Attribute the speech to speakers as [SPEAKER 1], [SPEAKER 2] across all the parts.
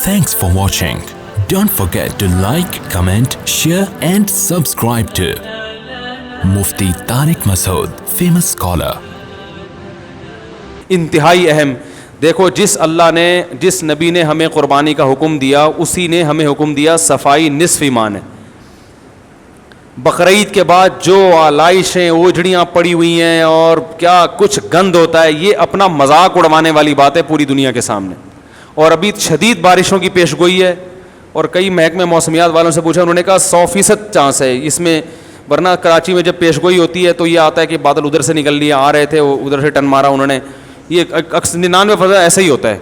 [SPEAKER 1] Thanks for watching. Don't forget to like, comment, share and subscribe to Mufti Tariq Masood, famous scholar.
[SPEAKER 2] انتہائی اہم. دیکھو جس اللہ نے جس نبی نے ہمیں قربانی کا حکم دیا اسی نے ہمیں حکم دیا صفائی نصف ایمان ہے. بقرعید کے بعد جو آلائشیں اوجھڑیاں پڑی ہوئی ہیں اور کیا کچھ گند ہوتا ہے یہ اپنا مذاق اڑوانے والی بات ہے پوری دنیا کے سامنے. اور ابھی شدید بارشوں کی پیش گوئی ہے اور کئی محکمے موسمیات والوں سے پوچھا انہوں نے کہا 100% چانس ہے اس میں, ورنہ کراچی میں جب پیش گوئی ہوتی ہے تو یہ آتا ہے کہ بادل ادھر سے نکل لیے آ رہے تھے ادھر سے ٹن مارا انہوں نے, یہ 99% ایسا ہی ہوتا ہے.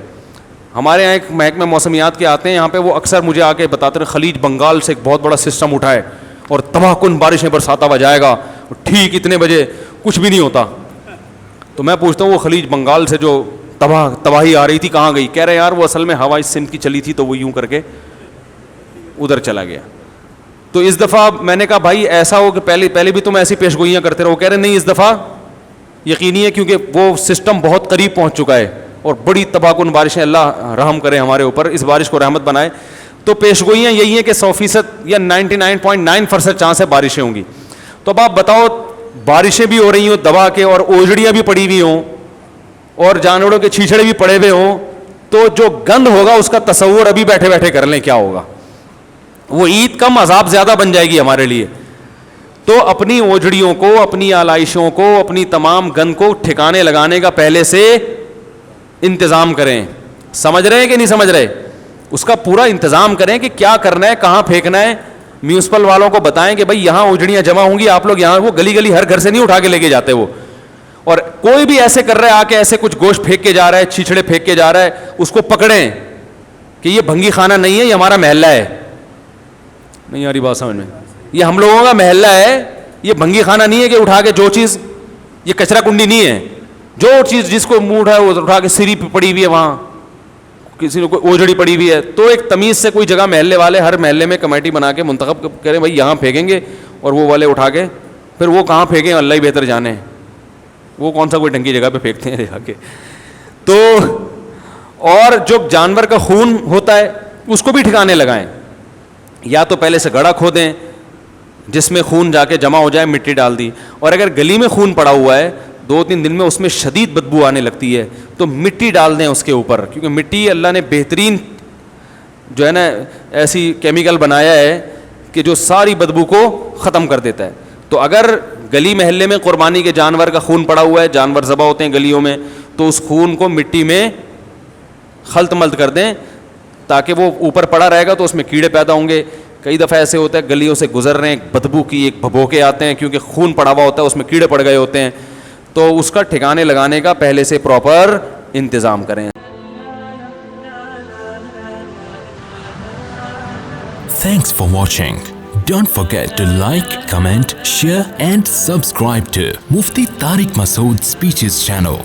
[SPEAKER 2] ہمارے یہاں ایک محکمہ موسمیات کے آتے ہیں یہاں پہ, وہ اکثر مجھے آ کے بتاتے ہیں خلیج بنگال سے ایک بہت بڑا سسٹم اٹھا ہے اور تباہ کن بارشیں برساتا ہوا جائے گا, ٹھیک اتنے بجے کچھ بھی نہیں ہوتا. تو میں پوچھتا ہوں وہ خلیج بنگال سے جو تباہی آ رہی تھی کہاں گئی؟ کہہ رہے یار وہ اصل میں ہوا اس سمت کی چلی تھی تو وہ یوں کر کے ادھر چلا گیا. تو اس دفعہ میں نے کہا بھائی ایسا ہو کہ پہلے بھی تم ایسی پیش گوئیاں کرتے رہو. کہہ رہے نہیں اس دفعہ یقینی ہے کیونکہ وہ سسٹم بہت قریب پہنچ چکا ہے اور بڑی تباہ کن بارشیں, اللہ رحم کرے ہمارے اوپر, اس بارش کو رحمت بنائے. تو پیش گوئیاں یہی ہیں کہ 100% یا 99.9% چانس ہے بارشیں ہوں گی. تو اب آپ بتاؤ بارشیں بھی ہو رہی ہوں دبا کے اور اوجڑیاں بھی پڑی ہوئی ہوں اور جانوروں کے چھیچڑے بھی پڑے ہوئے ہوں, تو جو گند ہوگا اس کا تصور ابھی بیٹھے بیٹھے کر لیں کیا ہوگا. وہ عید کم عذاب زیادہ بن جائے گی ہمارے لیے. تو اپنی اوجڑیوں کو, اپنی آلائشوں کو, اپنی تمام گند کو ٹھکانے لگانے کا پہلے سے انتظام کریں. سمجھ رہے ہیں کہ نہیں سمجھ رہے؟ اس کا پورا انتظام کریں کہ کیا کرنا ہے, کہاں پھینکنا ہے. میونسپل والوں کو بتائیں کہ بھائی یہاں اوجڑیاں جمع ہوں گی, آپ لوگ یہاں, وہ گلی گلی ہر گھر سے نہیں اٹھا کے لے کے جاتے وہ. اور کوئی بھی ایسے کر رہا ہے آ کے ایسے کچھ گوشت پھینک کے جا رہا ہے, چھیچڑے پھینک کے جا رہا ہے, اس کو پکڑیں کہ یہ بھنگی خانہ نہیں ہے, یہ ہمارا محلہ ہے. نہیں آ رہی بات سمجھ میں؟ یہ ہم لوگوں کا محلہ ہے, یہ بھنگی خانہ نہیں ہے کہ اٹھا کے جو چیز, یہ کچرا کنڈی نہیں ہے, جو چیز جس کو منہ اٹھائے وہ اٹھا کے سری پڑی ہوئی ہے, وہاں کسی نے کوئی اوجڑی پڑی ہوئی ہے. تو ایک تمیز سے کوئی جگہ محلے والے ہر محلے میں کمیٹی بنا کے منتخب کریں بھائی یہاں پھینکیں گے, اور وہ والے اٹھا کے پھر وہ کہاں پھینکیں اللہ ہی بہتر جانے, وہ کون سا کوئی ڈھنگی جگہ پہ پھینکتے ہیں جا کے. تو اور جو جانور کا خون ہوتا ہے اس کو بھی ٹھکانے لگائیں, یا تو پہلے سے گڑھا کھو دیں جس میں خون جا کے جمع ہو جائے, مٹی ڈال دی. اور اگر گلی میں خون پڑا ہوا ہے 2-3 دن میں اس میں شدید بدبو آنے لگتی ہے تو مٹی ڈال دیں اس کے اوپر, کیونکہ مٹی اللہ نے بہترین جو ہے نا ایسی کیمیکل بنایا ہے کہ جو ساری بدبو کو ختم کر دیتا ہے. تو اگر گلی محلے میں قربانی کے جانور کا خون پڑا ہوا ہے, جانور ذبح ہوتے ہیں گلیوں میں, تو اس خون کو مٹی میں خلط ملط کر دیں تاکہ وہ اوپر پڑا رہے گا تو اس میں کیڑے پیدا ہوں گے. کئی دفعہ ایسے ہوتا ہے گلیوں سے گزر رہے ہیں, ایک بدبو کی ایک بھبوکے آتے ہیں کیونکہ خون پڑا ہوا ہوتا ہے, اس میں کیڑے پڑ گئے ہوتے ہیں. تو اس کا ٹھکانے لگانے کا پہلے سے پراپر انتظام کریں.
[SPEAKER 1] Thanks for watching. Don't forget to like, comment, share and subscribe to Mufti Tariq Masood Speeches channel.